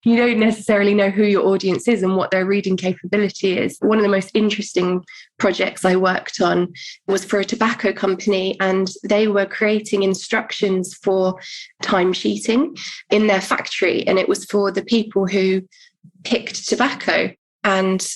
you don't necessarily know who your audience is and what their reading capability is. One of the most interesting projects I worked on was for a tobacco company, and they were creating instructions for timesheeting in their factory. And it was for the people who picked tobacco. And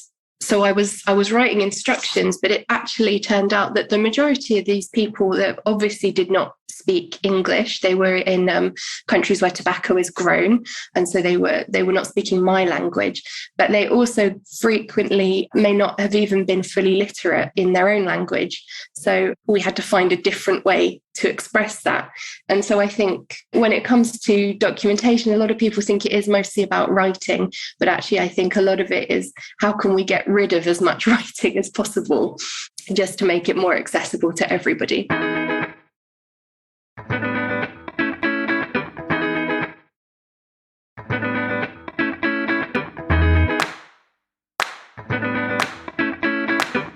so I was writing instructions, but it actually turned out that the majority of these people that obviously did not speak English, they were in countries where tobacco is grown, and so they were not speaking my language. But they also frequently may not have even been fully literate in their own language. So we had to find a different way to express that. And so I think when it comes to documentation, a lot of people think it is mostly about writing, but actually I think a lot of it is how can we get rid of as much writing as possible just to make it more accessible to everybody.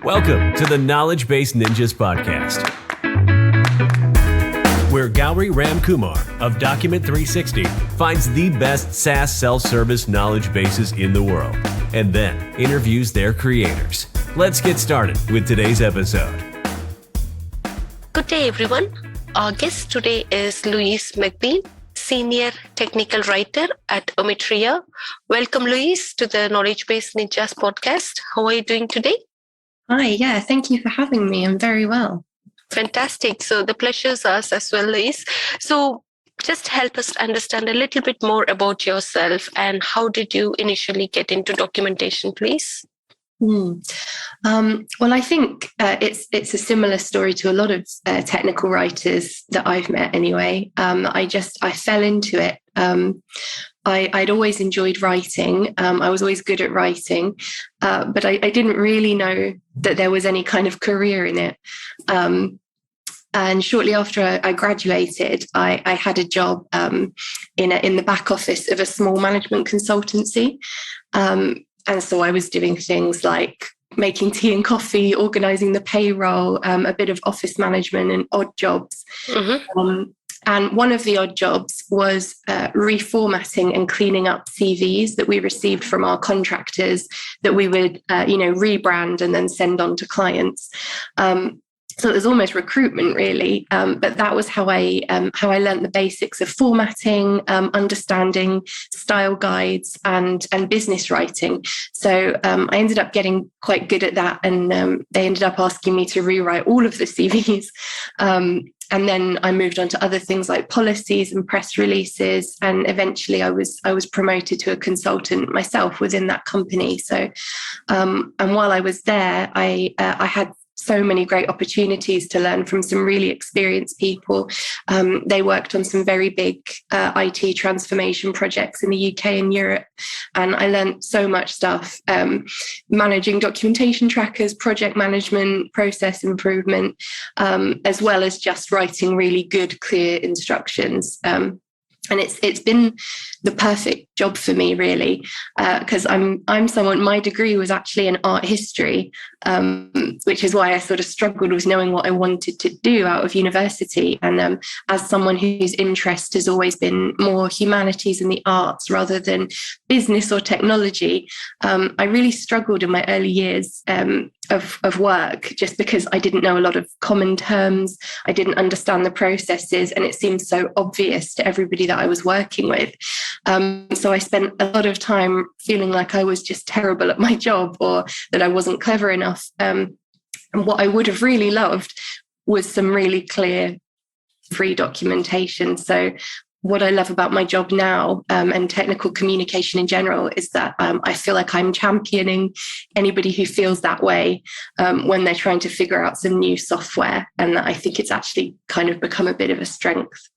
Welcome to the Knowledgebase Ninjas Podcast, where Gowri Ramkumar of Document 360 finds the best SaaS self-service knowledge bases in the world and then interviews their creators. Let's get started with today's episode. Good day, everyone. Our guest today is Louise MacBean, Senior Technical Writer at Ometria. Welcome, Louise, to the Knowledgebase Ninjas Podcast. How are you doing today? Hi, yeah, thank you for having me. I'm very well. Fantastic. So the pleasure's ours as well, Louise. So just help us understand a little bit more about yourself and how did you initially get into documentation, please? Well, I think it's a similar story to a lot of technical writers that I've met anyway. I fell into it. I'd always enjoyed writing. I was always good at writing, but I didn't really know that there was any kind of career in it. And shortly after I graduated, I had a job in the back office of a small management consultancy. And so I was doing things like making tea and coffee, organising the payroll, a bit of office management and odd jobs. Mm-hmm. And one of the odd jobs was reformatting and cleaning up CVs that we received from our contractors that we would, rebrand and then send on to clients. So it was almost recruitment, really. But that was how I learned the basics of formatting, understanding style guides, and business writing. So I ended up getting quite good at that, and they ended up asking me to rewrite all of the CVs. And then I moved on to other things like policies and press releases, and eventually I was promoted to a consultant myself within that company. So, and while I was there, I had so many great opportunities to learn from some really experienced people. They worked on some very big IT transformation projects in the UK and Europe. And I learned so much stuff, managing documentation trackers, project management, process improvement, as well as just writing really good, clear instructions. And it's been the perfect job for me, really, because I'm someone. My degree was actually in art history, which is why I sort of struggled with knowing what I wanted to do out of university. And as someone whose interest has always been more humanities and the arts rather than business or technology, I really struggled in my early years of work just because I didn't know a lot of common terms. I didn't understand the processes, and it seemed so obvious to everybody that I was working with. So I spent a lot of time feeling like I was just terrible at my job or that I wasn't clever enough. And what I would have really loved was some really clear, free documentation. So what I love about my job now and technical communication in general is that I feel like I'm championing anybody who feels that way when they're trying to figure out some new software. And I think it's actually kind of become a bit of a strength.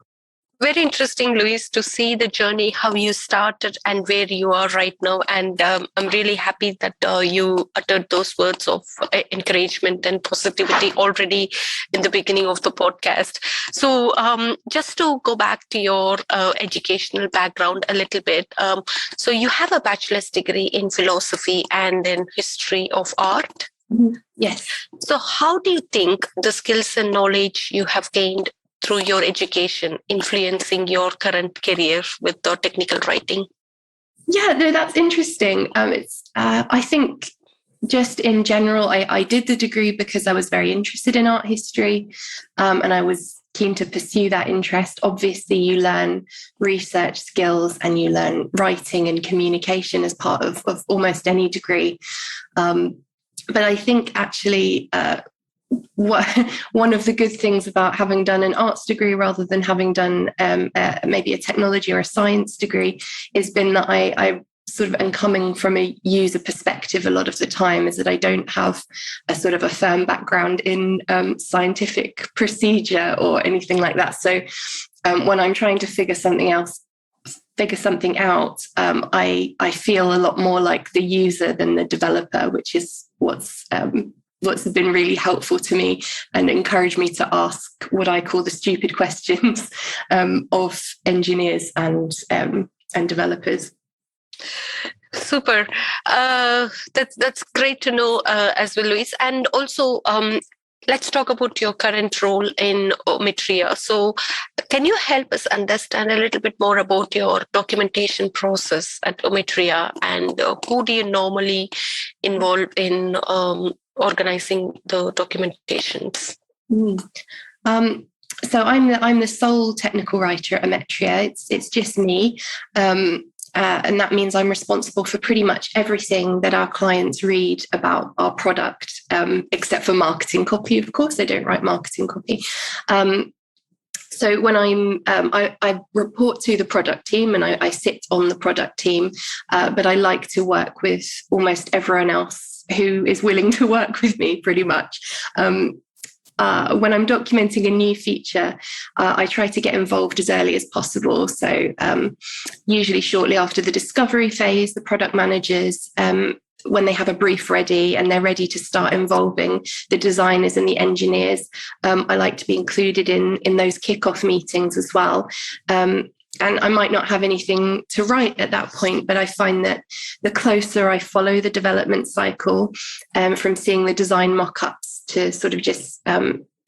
Very interesting, Louise, to see the journey, how you started and where you are right now. And I'm really happy that you uttered those words of encouragement and positivity already in the beginning of the podcast. So just to go back to your educational background a little bit. So you have a bachelor's degree in philosophy and in history of art. Mm-hmm. Yes. So how do you think the skills and knowledge you have gained through your education influencing your current career with the technical writing? Yeah, no, that's interesting. I think just in general, I did the degree because I was very interested in art history, and I was keen to pursue that interest. Obviously, you learn research skills and you learn writing and communication as part of almost any degree. But I think actually one of the good things about having done an arts degree rather than having done maybe a technology or a science degree has been that I sort of am coming from a user perspective a lot of the time, is that I don't have a sort of a firm background in scientific procedure or anything like that. So when I'm trying to figure something out, I feel a lot more like the user than the developer, which is what's been really helpful to me and encouraged me to ask what I call the stupid questions of engineers and developers. Super. That's great to know as well, Louise. And also, let's talk about your current role in Ometria. So can you help us understand a little bit more about your documentation process at Ometria, and who do you normally involve in organizing the documentations? So I'm the sole technical writer at Ometria. It's just me. And that means I'm responsible for pretty much everything that our clients read about our product, except for marketing copy, of course. I don't write marketing copy. So when I report to the product team, and I sit on the product team, but I like to work with almost everyone else who is willing to work with me, pretty much. When I'm documenting a new feature, I try to get involved as early as possible. So usually shortly after the discovery phase, the product managers, when they have a brief ready and they're ready to start involving the designers and the engineers, I like to be included in those kickoff meetings as well. And I might not have anything to write at that point, but I find that the closer I follow the development cycle, from seeing the design mock-ups to sort of just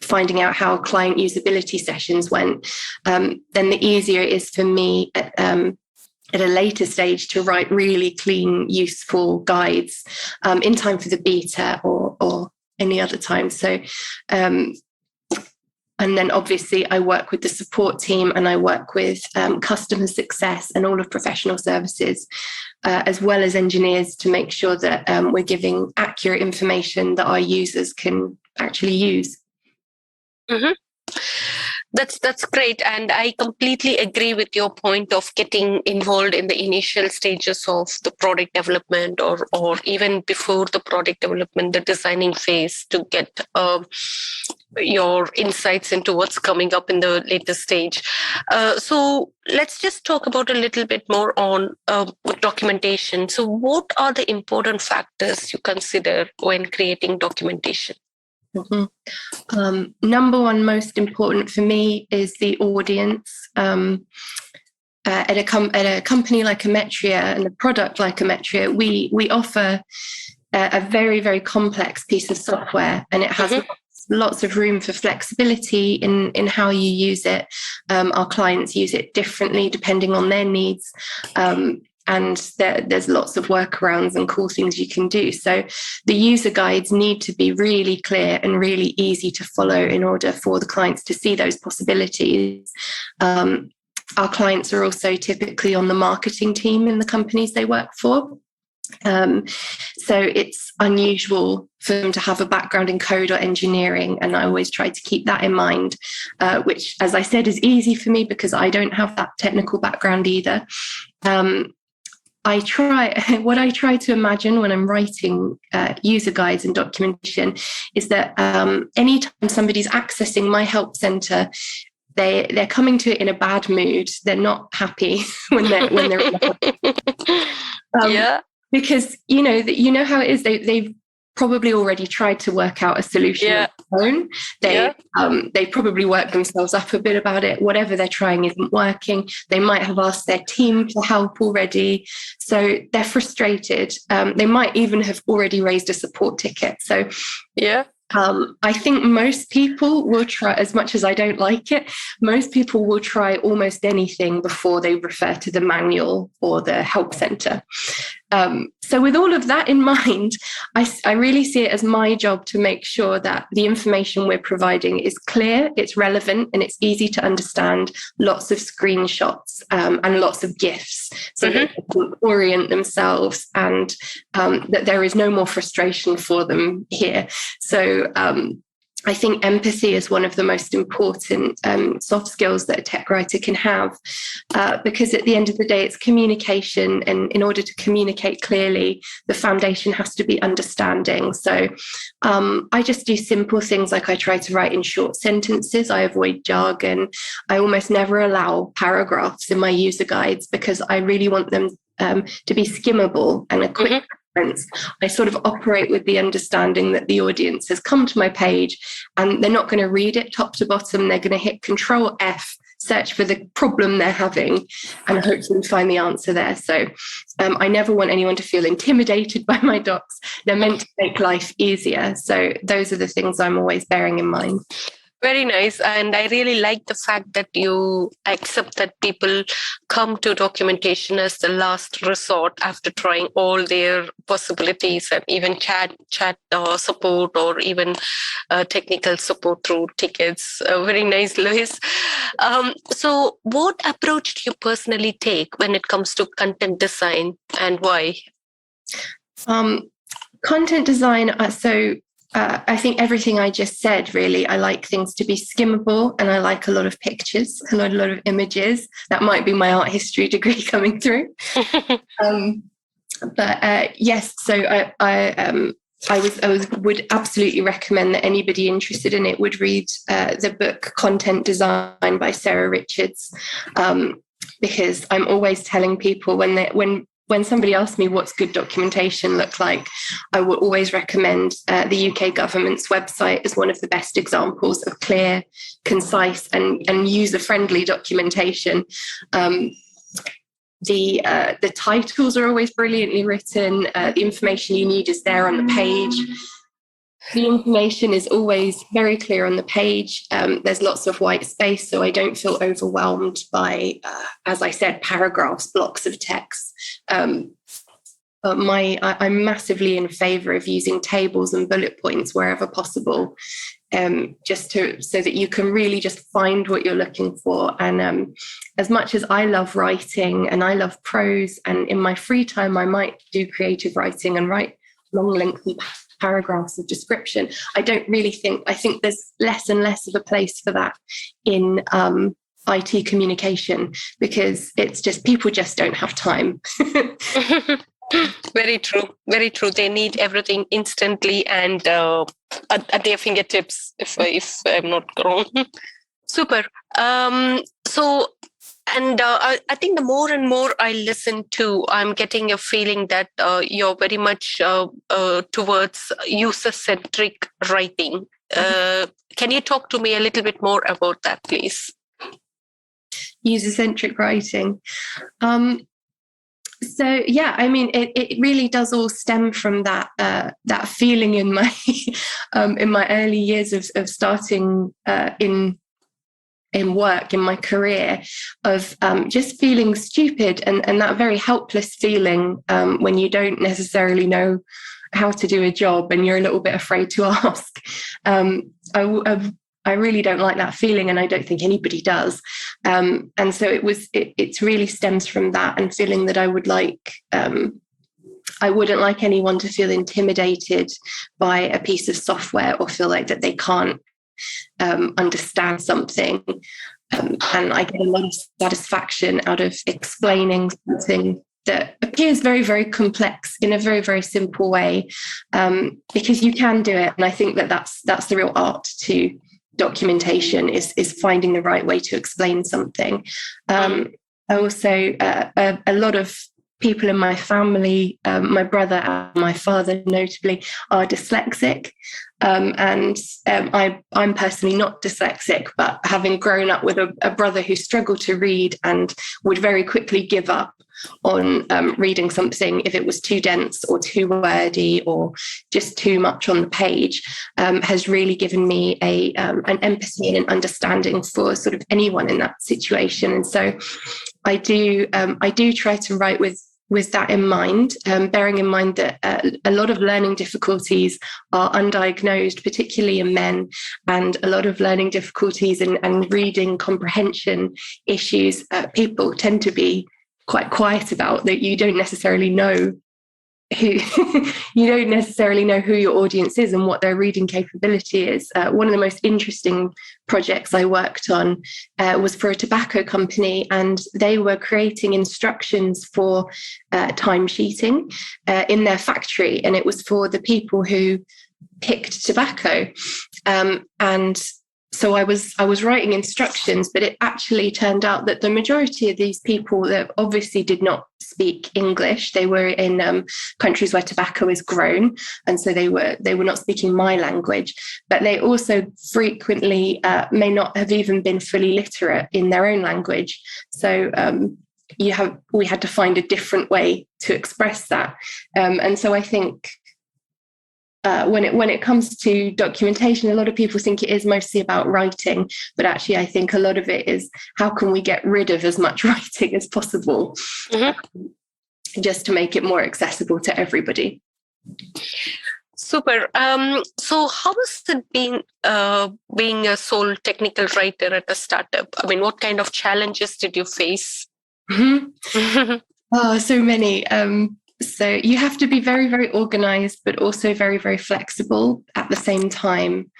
finding out how client usability sessions went, then the easier it is for me at a later stage to write really clean, useful guides in time for the beta or any other time. So and then obviously I work with the support team, and I work with customer success and all of professional services, as well as engineers, to make sure that we're giving accurate information that our users can actually use. Mm-hmm. That's great. And I completely agree with your point of getting involved in the initial stages of the product development, or even before the product development, the designing phase, to get your insights into what's coming up in the later stage. So let's just talk about a little bit more on documentation. So what are the important factors you consider when creating documentation? Mm-hmm. Number one, most important for me, is the audience. At a company like Ometria and a product like Ometria, we offer a very, very complex piece of software, and it has lots of room for flexibility in how you use it. Our clients use it differently depending on their needs. And there's lots of workarounds and cool things you can do. So the user guides need to be really clear and really easy to follow in order for the clients to see those possibilities. Our clients are also typically on the marketing team in the companies they work for. So it's unusual for them to have a background in code or engineering, and I always try to keep that in mind, which, as I said, is easy for me because I don't have that technical background either. What I try to imagine when I'm writing user guides and documentation is that anytime somebody's accessing my help center, they're coming to it in a bad mood. They're not happy when they're in because you know how it is. They've probably already tried to work out a solution on their own. They probably worked themselves up a bit about it. Whatever they're trying isn't working. They might have asked their team to help already. So they're frustrated. They might even have already raised a support ticket. So I think most people will try, as much as I don't like it, most people will try almost anything before they refer to the manual or the help center. So with all of that in mind, I really see it as my job to make sure that the information we're providing is clear, it's relevant, and it's easy to understand. Lots of screenshots and lots of GIFs so that they can orient themselves, and that there is no more frustration for them here. So I think empathy is one of the most important soft skills that a tech writer can have, because at the end of the day, it's communication. And in order to communicate clearly, the foundation has to be understanding. So I just do simple things, like I try to write in short sentences. I avoid jargon. I almost never allow paragraphs in my user guides because I really want them to be skimmable and a quick I sort of operate with the understanding that the audience has come to my page and they're not going to read it top to bottom. They're going to hit Control F, search for the problem they're having, and hopefully find the answer there. So I never want anyone to feel intimidated by my docs. They're meant to make life easier. So those are the things I'm always bearing in mind. Very nice. And I really like the fact that you accept that people come to documentation as the last resort after trying all their possibilities, and even chat support, or even technical support through tickets. Very nice, Louise. So what approach do you personally take when it comes to content design, and why? Content design, I think everything I just said, really, I like things to be skimmable, and I like a lot of pictures and a lot of images. That might be my art history degree coming through. Yes, so I would absolutely recommend that anybody interested in it would read the book Content Design by Sarah Richards, because I'm always telling people when somebody asks me what's good documentation look like, I will always recommend the UK government's website as one of the best examples of clear, concise, and user-friendly documentation. The titles are always brilliantly written. The information you need is there on the page. The information is always very clear on the page. There's lots of white space, so I don't feel overwhelmed by, as I said, paragraphs, blocks of text. I'm massively in favour of using tables and bullet points wherever possible, so that you can really just find what you're looking for. And as much as I love writing and I love prose, and in my free time I might do creative writing and write long, lengthy paragraphs of description, I think there's less and less of a place for that in IT communication, because it's just, people just don't have time. Very true. Very true. They need everything instantly and at their fingertips, if I'm not wrong. Super. I think the more and more I listen to, I'm getting a feeling that you're very much towards user-centric writing. Can you talk to me a little bit more about that, please? User-centric writing. So yeah, I mean, it really does all stem from that feeling in my in my early years of starting in work, in my career, of just feeling stupid and that very helpless feeling when you don't necessarily know how to do a job and you're a little bit afraid to ask. I really don't like that feeling, and I don't think anybody does. And so it really stems from that, and feeling that I wouldn't like anyone to feel intimidated by a piece of software or feel like that they can't understand something. And I get a lot of satisfaction out of explaining something that appears very, very complex in a very, very simple way, because you can do it. And I think that's the real art to documentation, is finding the right way to explain something. Also, a lot of people in my family, my brother and my father notably, are dyslexic. I'm personally not dyslexic, but having grown up with a brother who struggled to read and would very quickly give up on reading something if it was too dense or too wordy or just too much on the page, has really given me an empathy and an understanding for sort of anyone in that situation. And so I do try to write with that in mind, bearing in mind that a lot of learning difficulties are undiagnosed, particularly in men, and a lot of learning difficulties and reading comprehension issues, people tend to be quite quiet about, that you don't necessarily know who your audience is and what their reading capability is. One of the most interesting projects I worked on was for a tobacco company, and they were creating instructions for timesheeting in their factory, and it was for the people who picked tobacco. And so I was writing instructions, but it actually turned out that the majority of these people that obviously did not speak English, they were in countries where tobacco is grown, and so they were not speaking my language. But they also frequently may not have even been fully literate in their own language. So we had to find a different way to express that, and so I think. When it comes to documentation, a lot of people think it is mostly about writing, but actually I think a lot of it is how can we get rid of as much writing as possible, just to make it more accessible to everybody. Super. So how has it been being a sole technical writer at a startup? I mean, what kind of challenges did you face? Oh, so many. So you have to be very, very organized, but also very, very flexible at the same time.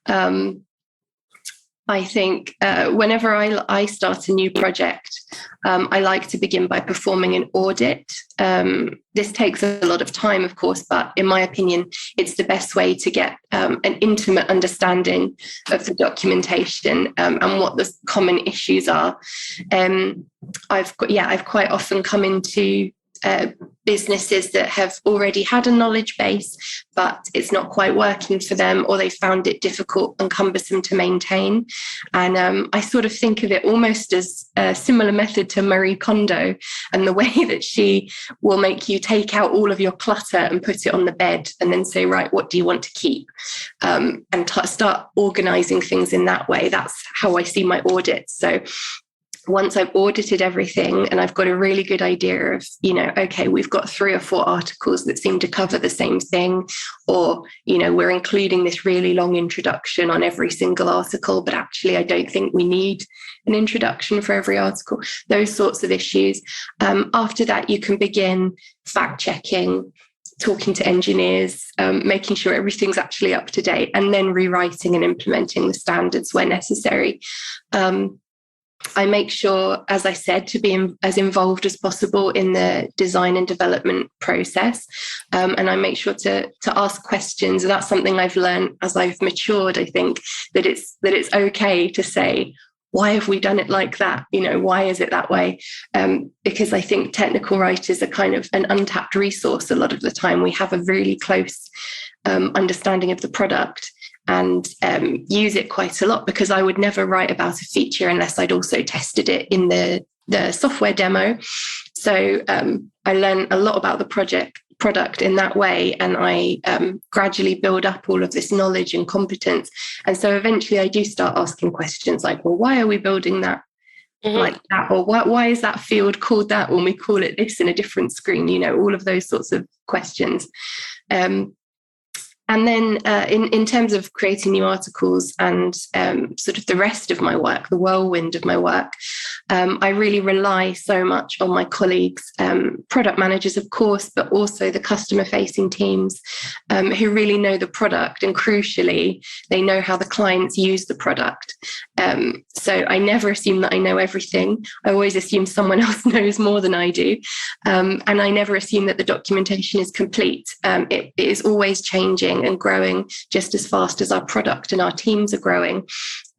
I think whenever I start a new project, I like to begin by performing an audit. This takes a lot of time, of course, but in my opinion, it's the best way to get an intimate understanding of the documentation and what the common issues are. I've quite often come into businesses that have already had a knowledge base, but it's not quite working for them, or they found it difficult and cumbersome to maintain. And I sort of think of it almost as a similar method to Marie Kondo, and the way that she will make you take out all of your clutter and put it on the bed and then say, right, what do you want to keep? And start organizing things in that way. That's how I see my audits. So once I've audited everything and I've got a really good idea of, okay, we've got 3 or 4 articles that seem to cover the same thing, or, we're including this really long introduction on every single article, but actually I don't think we need an introduction for every article, those sorts of issues. After that, you can begin fact checking, talking to engineers, making sure everything's actually up to date, and then rewriting and implementing the standards where necessary. I make sure, as I said, to be as involved as possible in the design and development process. And I make sure to ask questions. And that's something I've learned as I've matured, I think, that it's okay to say, why have we done it like that? Why is it that way? Because I think technical writers are kind of an untapped resource a lot of the time. We have a really close understanding of the product, and use it quite a lot, because I would never write about a feature unless I'd also tested it in the software demo. So I learn a lot about the product in that way, and I gradually build up all of this knowledge and competence. And so eventually I do start asking questions like, well, why are we building that like that? Or why is that field called that when we call it this in a different screen? All of those sorts of questions. And then in terms of creating new articles and sort of the rest of my work, the whirlwind of my work, I really rely so much on my colleagues, product managers, of course, but also the customer-facing teams who really know the product. And crucially, they know how the clients use the product. So I never assume that I know everything. I always assume someone else knows more than I do. And I never assume that the documentation is complete. It is always changing and growing just as fast as our product and our teams are growing.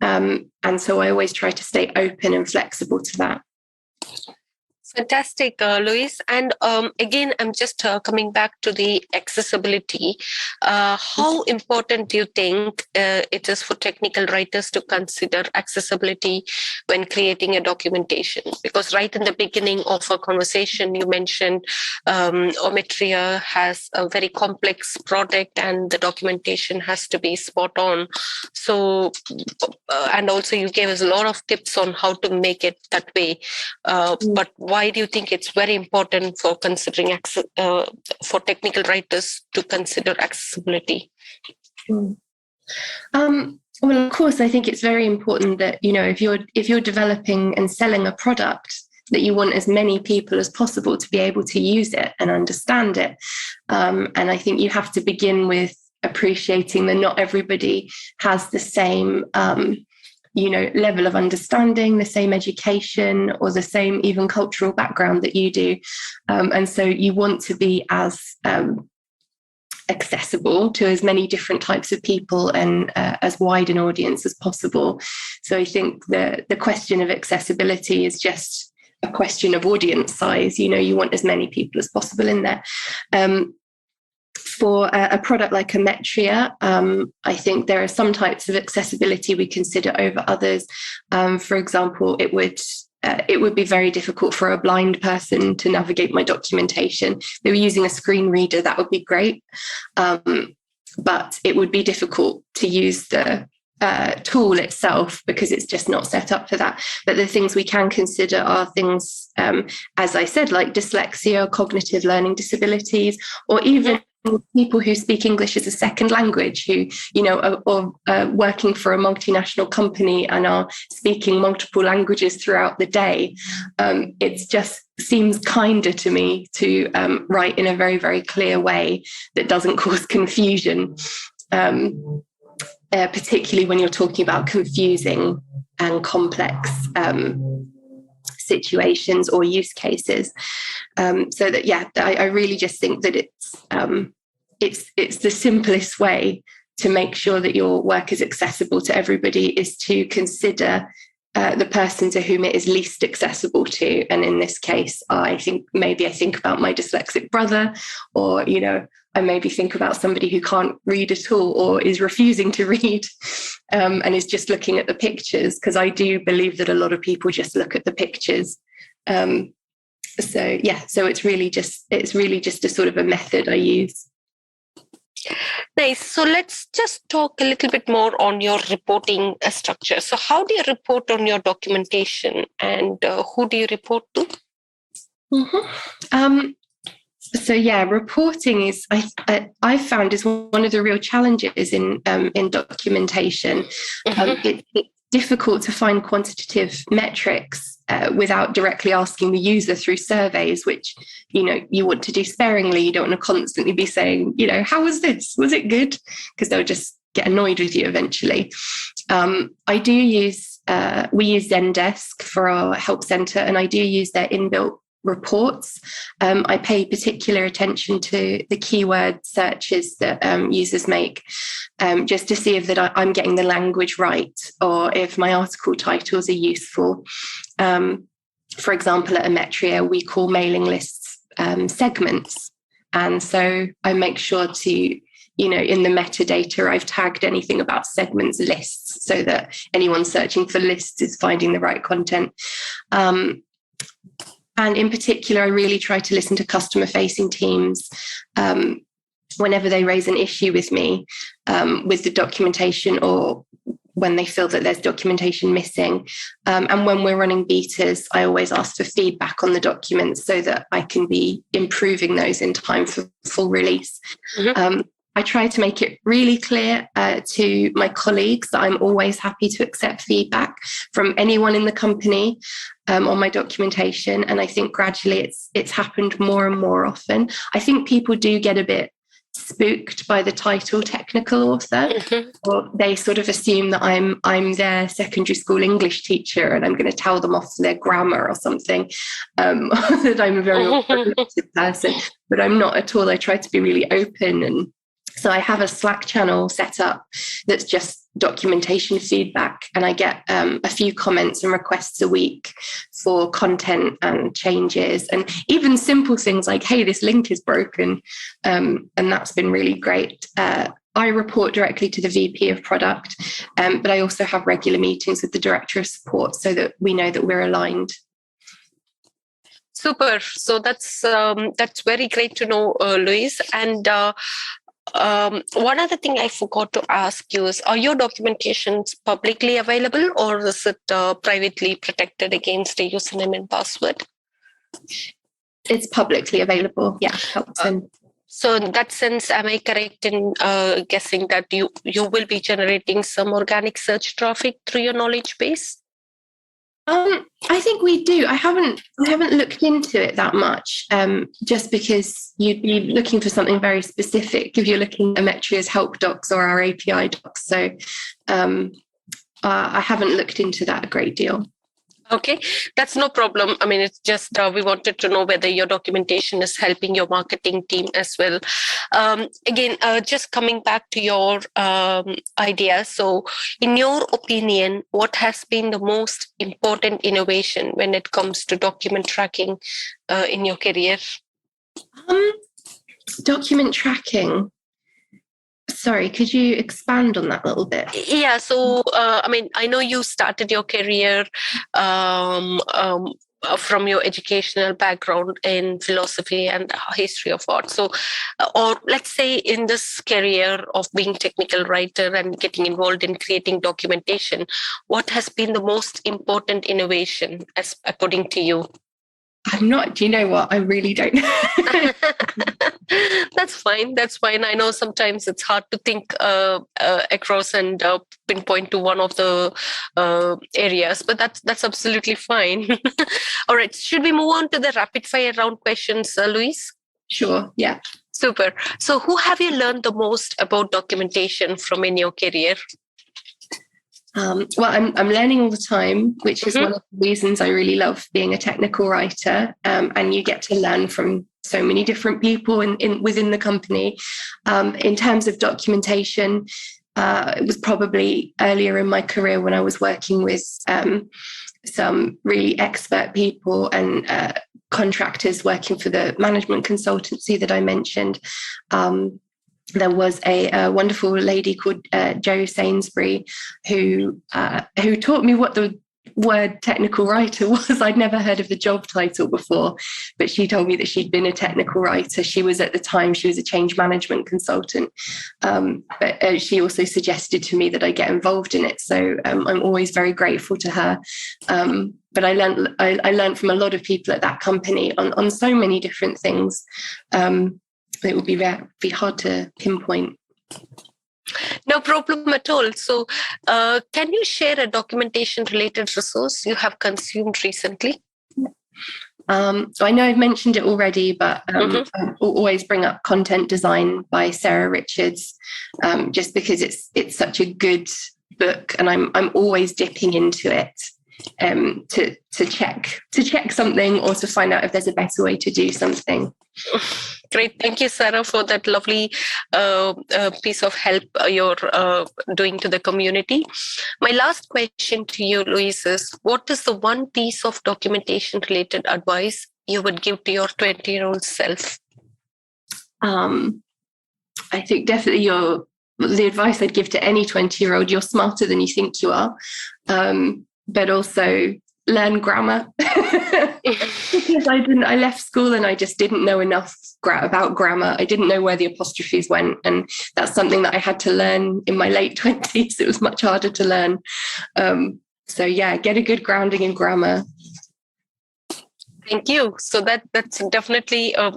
And so I always try to stay open and flexible to that. Fantastic, Louise. And again, I'm just coming back to the accessibility. How important do you think it is for technical writers to consider accessibility when creating a documentation? Because right in the beginning of our conversation, you mentioned Ometria has a very complex product and the documentation has to be spot on. So, and also you gave us a lot of tips on how to make it that way. But why do you think it's very important for considering for technical writers to consider accessibility? Well, of course, I think it's very important that, if you're developing and selling a product, that you want as many people as possible to be able to use it and understand it. And I think you have to begin with appreciating that not everybody has the same level of understanding, the same education, or the same even cultural background that you do. And so you want to be as accessible to as many different types of people and as wide an audience as possible. So I think the question of accessibility is just a question of audience size. You want as many people as possible in there. For a product like Ometria, I think there are some types of accessibility we consider over others. For example, it would be very difficult for a blind person to navigate my documentation. If they were using a screen reader, that would be great. But it would be difficult to use the tool itself because it's just not set up for that. But the things we can consider are things, as I said, like dyslexia, cognitive learning disabilities, or even people who speak English as a second language, who, are working for a multinational company and are speaking multiple languages throughout the day. It just seems kinder to me to write in a very, very clear way that doesn't cause confusion, particularly when you're talking about confusing and complex situations or use cases. So that, I really just think that it's the simplest way to make sure that your work is accessible to everybody is to consider the person to whom it is least accessible to. And in this case, I think about my dyslexic brother, or, I maybe think about somebody who can't read at all or is refusing to read and is just looking at the pictures, because I do believe that a lot of people just look at the pictures. So it's really just a sort of a method I use. Nice. So let's just talk a little bit more on your reporting structure. So how do you report on your documentation, and who do you report to? So reporting is I've found is one of the real challenges in documentation. It's difficult to find quantitative metrics without directly asking the user through surveys, which you want to do sparingly. You don't want to constantly be saying, how was this? Was it good? Because they'll just get annoyed with you eventually. I do use we use Zendesk for our help center, and I do use their inbuilt reports. I pay particular attention to the keyword searches that users make, just to see if that I'm getting the language right, or if my article titles are useful. For example, at Ometria, we call mailing lists segments. And so I make sure to, in the metadata, I've tagged anything about segments lists so that anyone searching for lists is finding the right content. And in particular, I really try to listen to customer-facing teams whenever they raise an issue with me with the documentation, or when they feel that there's documentation missing. And when we're running betas, I always ask for feedback on the documents so that I can be improving those in time for full release. I try to make it really clear to my colleagues that I'm always happy to accept feedback from anyone in the company on my documentation. And I think gradually it's happened more and more often. I think people do get a bit spooked by the title technical author, or they sort of assume that I'm their secondary school English teacher and I'm going to tell them off for their grammar or something, that I'm a very authoritative person, but I'm not at all. I try to be really open, and so I have a Slack channel set up that's just documentation feedback, and I get a few comments and requests a week for content and changes, and even simple things like, hey, this link is broken, and that's been really great. I report directly to the VP of product, but I also have regular meetings with the director of support so that we know that we're aligned. Super. So that's very great to know, Louise. And one other thing I forgot to ask you is, are your documentations publicly available, or is it privately protected against a username and password? It's publicly available. Yeah, helps them. So in that sense, am I correct in guessing that you will be generating some organic search traffic through your knowledge base? I think we do. I haven't looked into it that much, just because you'd be looking for something very specific if you're looking at Ometria's help docs or our API docs. So I haven't looked into that a great deal. Okay, that's no problem. I mean, it's just we wanted to know whether your documentation is helping your marketing team as well. Again, just coming back to your idea. So in your opinion, what has been the most important innovation when it comes to document tracking in your career? Document tracking. Sorry, could you expand on that a little bit? Yeah, so I mean, I know you started your career from your educational background in philosophy and history of art. So, or let's say in this career of being technical writer and getting involved in creating documentation, what has been the most important innovation as according to you? I'm not, do you know what? I really don't know. That's fine. That's fine. I know sometimes it's hard to think across and pinpoint to one of the areas, but that's absolutely fine. All right. Should we move on to the rapid fire round questions, Louise? Sure. Yeah. Super. So who have you learned the most about documentation from in your career? Well, I'm learning all the time, which is one of the reasons I really love being a technical writer. And you get to learn from so many different people within the company. In terms of documentation, it was probably earlier in my career when I was working with some really expert people and contractors working for the management consultancy that I mentioned. There was a wonderful lady called Jo Sainsbury who taught me what the word technical writer was. I'd never heard of the job title before, but she told me that she'd been a technical writer. She was at the time, she was a change management consultant, but she also suggested to me that I get involved in it. So I'm always very grateful to her. But I learned from a lot of people at that company on so many different things. It would be hard to pinpoint. No problem at all. So can you share a documentation related resource you have consumed recently? So I know I've mentioned it already, but I always bring up Content Design by Sarah Richards, just because it's such a good book, and I'm always dipping into it to check something or to find out if there's a better way to do something. Great. Thank you, Sarah, for that lovely piece of help you're doing to the community. My last question to you, Louise, is what is the one piece of documentation related advice you would give to your 20-year-old self? I think definitely the advice I'd give to any 20-year-old, you're smarter than you think you are, but also learn grammar. Because I left school and I just didn't know enough about grammar. I didn't know where the apostrophes went, and that's something that I had to learn in my late 20s. It was much harder to learn. So yeah, get a good grounding in grammar. Thank you. So that's definitely a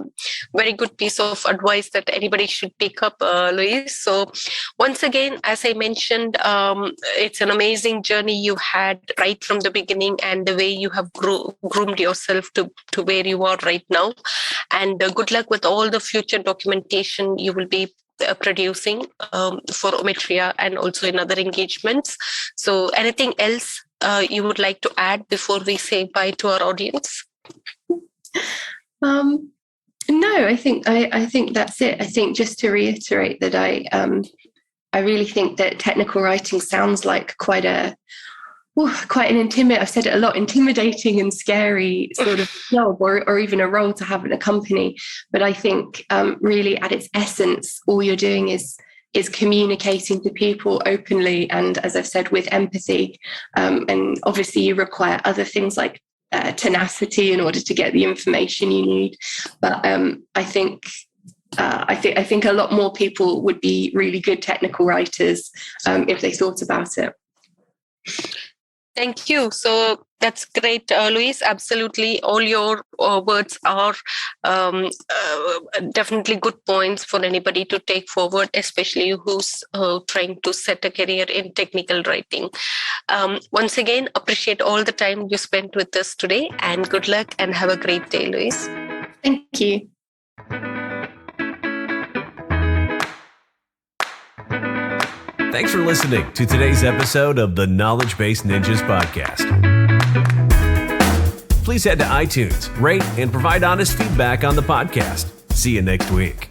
very good piece of advice that anybody should pick up, Louise. So once again, as I mentioned, it's an amazing journey you had right from the beginning, and the way you have groomed yourself to where you are right now. And good luck with all the future documentation you will be producing for Ometria and also in other engagements. So anything else you would like to add before we say bye to our audience? No, I think that's it. I think just to reiterate that I I really think that technical writing sounds like quite an I've said it a lot, intimidating and scary sort of job or even a role to have in a company. But I think really at its essence, all you're doing is communicating to people openly and, as I've said, with empathy. And obviously you require other things like tenacity in order to get the information you need. But I think a lot more people would be really good technical writers if they thought about it. Thank you. So that's great, Louise. Absolutely. All your words are definitely good points for anybody to take forward, especially who's trying to set a career in technical writing. Once again, appreciate all the time you spent with us today, and good luck and have a great day, Louise. Thank you. Thanks for listening to today's episode of the Knowledgebase Ninjas Podcast. Please head to iTunes, rate, and provide honest feedback on the podcast. See you next week.